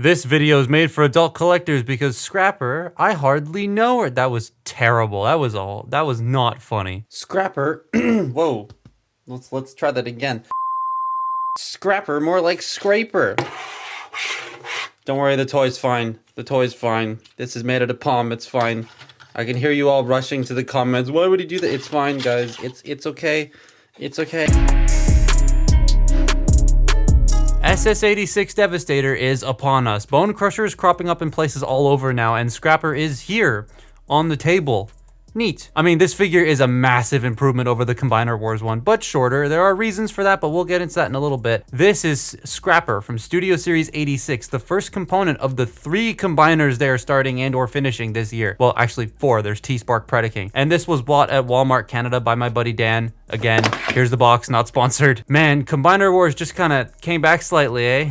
This video is made for adult collectors because Scrapper, I hardly know her. That was terrible. That was not funny. Scrapper, whoa. Let's try that again. Scrapper, more like Scraper. Don't worry, the toy's fine. The toy's fine. This is made out of palm, it's fine. I can hear you all rushing to the comments. Why would he do that? It's fine, guys. It's okay. It's okay. SS86 Devastator is upon us. Bone Crusher is cropping up in places all over now, and Scrapper is here on the table. Neat. I mean, this figure is a massive improvement over the Combiner Wars one, but shorter. There are reasons for that, but we'll get into that in a little bit. This is Scrapper from Studio Series 86, the first component of the 3 combiners they are starting and or finishing this year. Well, actually 4. There's T-Spark Predaking. And this was bought at Walmart Canada by my buddy Dan. Again, here's the box, not sponsored. Man, Combiner Wars just kind of came back slightly, eh?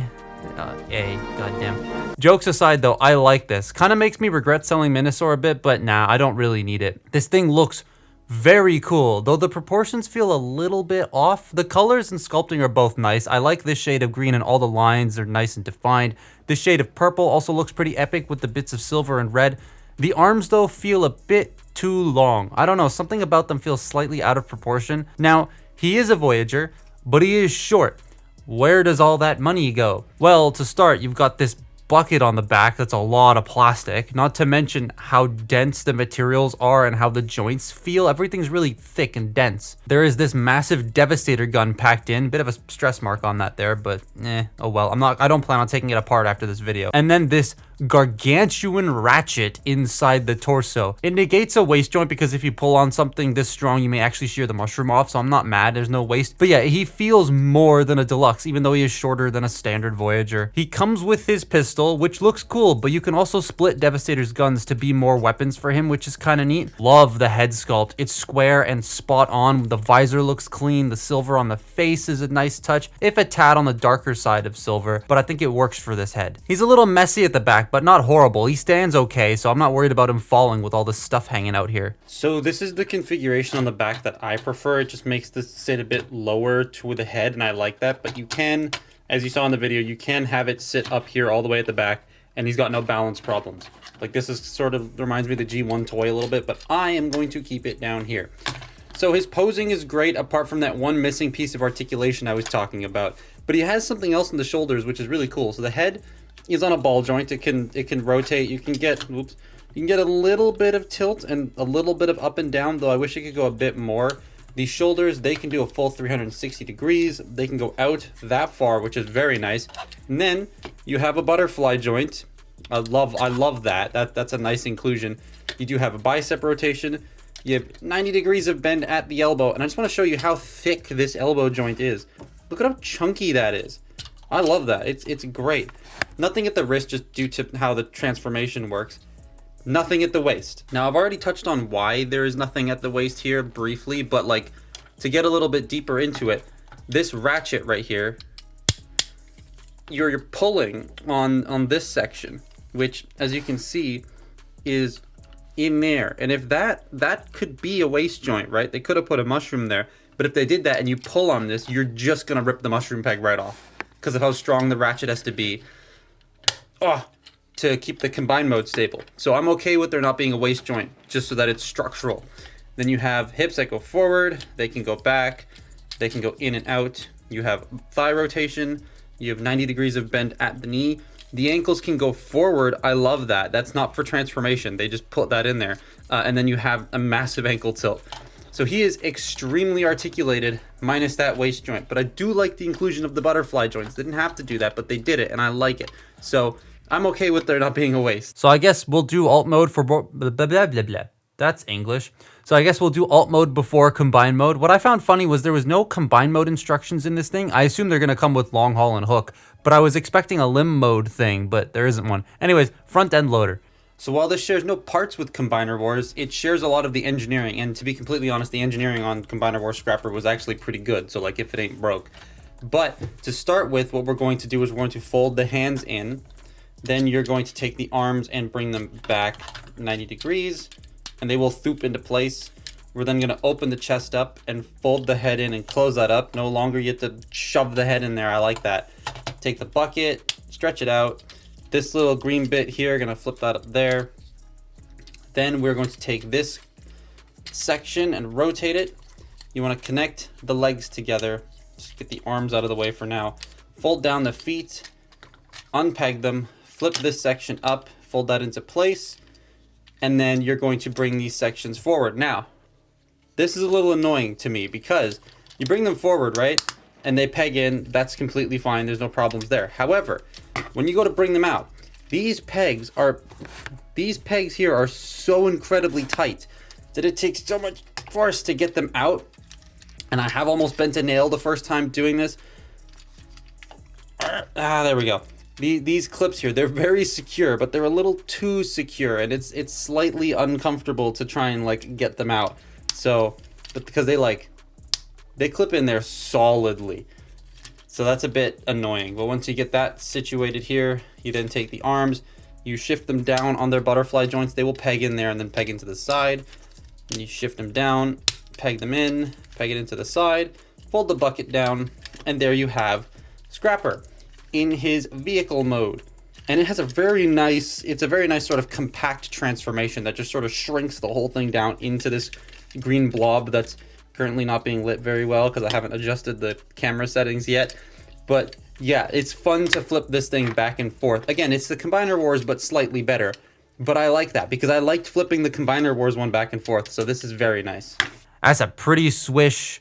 Goddamn. Jokes aside though, I like this. Kind of makes me regret selling Minosaur a bit, but nah, I don't really need it. This thing looks very cool, though the proportions feel a little bit off. The colors and sculpting are both nice. I like this shade of green and all the lines are nice and defined. This shade of purple also looks pretty epic with the bits of silver and red. The arms though feel a bit too long. I don't know, something about them feels slightly out of proportion. Now, he is a Voyager, but he is short. Where does all that money go? Well, to start, you've got this bucket on the back that's a lot of plastic, not to mention how dense the materials are and how the joints feel. Everything's really thick and dense. There is this massive Devastator gun packed in, bit of a stress mark on that there, but oh well. I don't plan on taking it apart after this video. And then this gargantuan ratchet inside the torso. It negates a waist joint because if you pull on something this strong, you may actually shear the mushroom off, so I'm not mad, there's no waist. But yeah, he feels more than a deluxe, even though he is shorter than a standard Voyager. He comes with his pistol, which looks cool, but you can also split Devastator's guns to be more weapons for him, which is kind of neat. Love the head sculpt. It's square and spot on. The visor looks clean. The silver on the face is a nice touch, if a tad on the darker side of silver, but I think it works for this head. He's a little messy at the back, but not horrible. He stands okay, so I'm not worried about him falling with all this stuff hanging out here. So this is the configuration on the back that I prefer. It just makes this sit a bit lower to the head, and I like that, but you can, as you saw in the video, you can have it sit up here all the way at the back, and he's got no balance problems. Like, this is sort of reminds me of the G1 toy a little bit, but I am going to keep it down here. So his posing is great, apart from that one missing piece of articulation I was talking about. But he has something else in the shoulders, which is really cool. So the head is on a ball joint. It can rotate. You can get a little bit of tilt and a little bit of up and down, though I wish it could go a bit more. These shoulders, they can do a full 360 degrees. They can go out that far, which is very nice. And then you have a butterfly joint. I love that. That's a nice inclusion. You do have a bicep rotation. You have 90 degrees of bend at the elbow, and I just want to show you how thick this elbow joint is. Look at how chunky that is. I love that. It's great. Nothing at the wrist, just due to how the transformation works. Nothing at the waist. Now, I've already touched on why there is nothing at the waist here briefly, but like, to get a little bit deeper into it, this ratchet right here, you're pulling on this section, which, as you can see, is in there. And if that could be a waist joint, right? They could have put a mushroom there, but if they did that and you pull on this, you're just gonna rip the mushroom peg right off because of how strong the ratchet has to be to keep the combined mode stable. So I'm okay with there not being a waist joint, just so that it's structural. Then you have hips that go forward, they can go back, they can go in and out. You have thigh rotation, you have 90 degrees of bend at the knee. The ankles can go forward. I love that. That's not for transformation. They just put that in there. And then you have a massive ankle tilt. So he is extremely articulated, minus that waist joint. But I do like the inclusion of the butterfly joints. They didn't have to do that, but they did it, and I like it. So I'm okay with there not being a waist. So I guess we'll do alt mode for blah, blah, blah, blah, blah. That's English. So I guess we'll do alt mode before combine mode. What I found funny was there was no combine mode instructions in this thing. I assume they're gonna come with long haul and hook, but I was expecting a limb mode thing, but there isn't one. Anyways, front end loader. So while this shares no parts with Combiner Wars, it shares a lot of the engineering, and to be completely honest, the engineering on Combiner Wars Scrapper was actually pretty good, so like, if it ain't broke. But to start with, what we're going to do is we're going to fold the hands in, then you're going to take the arms and bring them back 90 degrees, and they will thoop into place. We're then going to open the chest up and fold the head in and close that up. No longer you have to shove the head in there. I like that. Take the bucket, stretch it out, this little green bit here, gonna flip that up there. Then we're going to take this section and rotate it. You want to connect the legs together. Just get the arms out of the way for now. Fold down the feet, unpeg them, flip this section up, fold that into place, and then you're going to bring these sections forward. Now, this is a little annoying to me because you bring them forward, right? And they peg in, that's completely fine, there's no problems there. However, when you go to bring them out, these pegs here are so incredibly tight that it takes so much force to get them out. And I have almost bent a nail the first time doing this. There we go. These clips here, they're very secure, but they're a little too secure, and it's slightly uncomfortable to try and like get them out. So, but because they clip in there solidly. So that's a bit annoying. But once you get that situated here, you then take the arms, you shift them down on their butterfly joints. They will peg in there and then peg into the side. And you shift them down, peg them in, peg it into the side, fold the bucket down, and there you have Scrapper in his vehicle mode. And it has a very nice sort of compact transformation that just sort of shrinks the whole thing down into this green blob that's currently not being lit very well because I haven't adjusted the camera settings yet. But yeah, it's fun to flip this thing back and forth. Again, it's the Combiner Wars, but slightly better. But I like that because I liked flipping the Combiner Wars one back and forth. So this is very nice. That's a pretty swish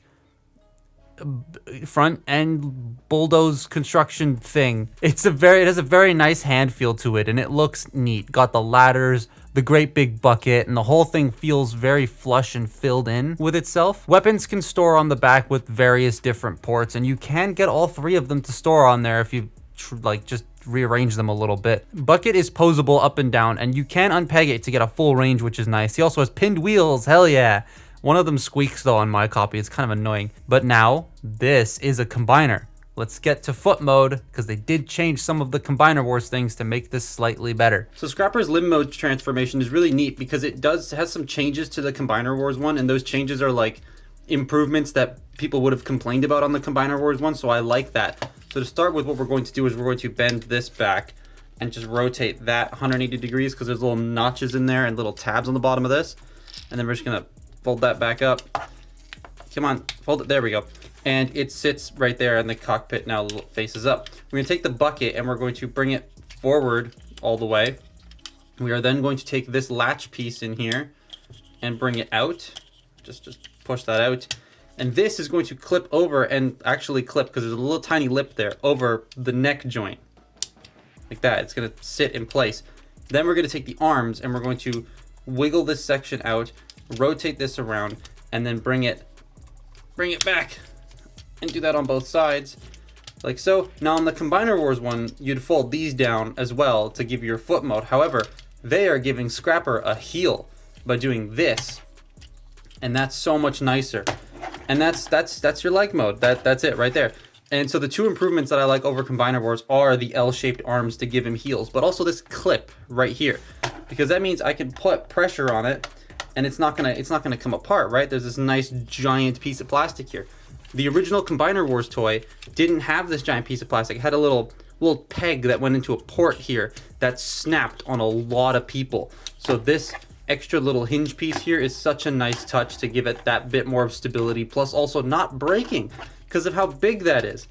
front end bulldoze construction thing. It has a very nice hand feel to it, and it looks neat. Got the ladders, the great big bucket, and the whole thing feels very flush and filled in with itself. Weapons can store on the back with various different ports, and you can get all three of them to store on there if you just rearrange them a little bit. Bucket is posable up and down, and you can unpeg it to get a full range, which is nice. He also has pinned wheels, hell yeah. One of them squeaks though on my copy, it's kind of annoying. But now, this is a combiner. Let's get to foot mode, because they did change some of the Combiner Wars things to make this slightly better. So Scrapper's limb mode transformation is really neat because it has some changes to the Combiner Wars one, and those changes are like improvements that people would have complained about on the Combiner Wars one, so I like that. So to start with, what we're going to do is we're going to bend this back and just rotate that 180 degrees because there's little notches in there and little tabs on the bottom of this. And then we're just gonna fold that back up. Come on, fold it, there we go. And it sits right there and the cockpit now faces up. We're gonna take the bucket and we're going to bring it forward all the way. We are then going to take this latch piece in here and bring it out. Just push that out. And this is going to clip over and actually clip, because there's a little tiny lip there, over the neck joint. Like that, it's gonna sit in place. Then we're gonna take the arms and we're going to wiggle this section out, rotate this around, and then bring it back. And do that on both sides, like so. Now on the Combiner Wars one, you'd fold these down as well to give you your foot mode. However, they are giving Scrapper a heel by doing this. And that's so much nicer. And that's your leg mode. That's it right there. And so the two improvements that I like over Combiner Wars are the L-shaped arms to give him heels, but also this clip right here, because that means I can put pressure on it and it's not gonna come apart, right? There's this nice giant piece of plastic here. The original Combiner Wars toy didn't have this giant piece of plastic. It had a little peg that went into a port here that snapped on a lot of people. So this extra little hinge piece here is such a nice touch to give it that bit more of stability, plus also not breaking because of how big that is.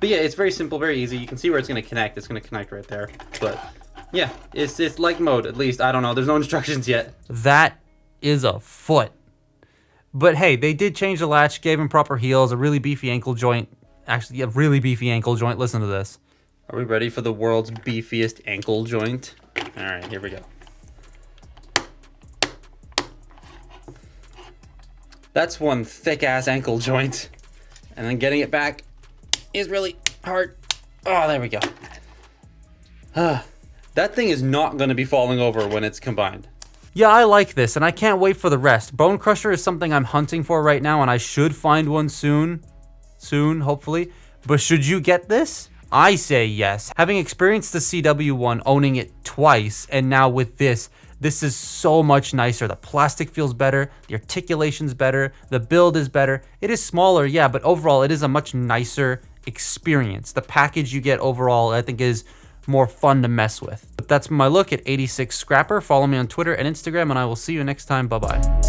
But yeah, it's very simple, very easy. You can see where it's gonna connect. It's gonna connect right there. But yeah, it's like mode, at least. I don't know, there's no instructions yet. That is a foot. But hey, they did change the latch, gave him proper heels, a really beefy ankle joint. Actually, a really beefy ankle joint. Listen to this. Are we ready for the world's beefiest ankle joint? All right, here we go. That's one thick ass ankle joint. And then getting it back is really hard. Oh, there we go. That thing is not going to be falling over when it's combined. Yeah, I like this, and I can't wait for the rest. Bone Crusher is something I'm hunting for right now, and I should find one soon. Soon, hopefully. But should you get this? I say yes. Having experienced the CW one, owning it twice, and now with this is so much nicer. The plastic feels better, the articulation's better, the build is better. It is smaller, yeah, but overall it is a much nicer experience. The package you get overall, I think, is more fun to mess with. But that's my look at 86 Scrapper. Follow me on Twitter and Instagram, and I will see you next time. Bye-bye.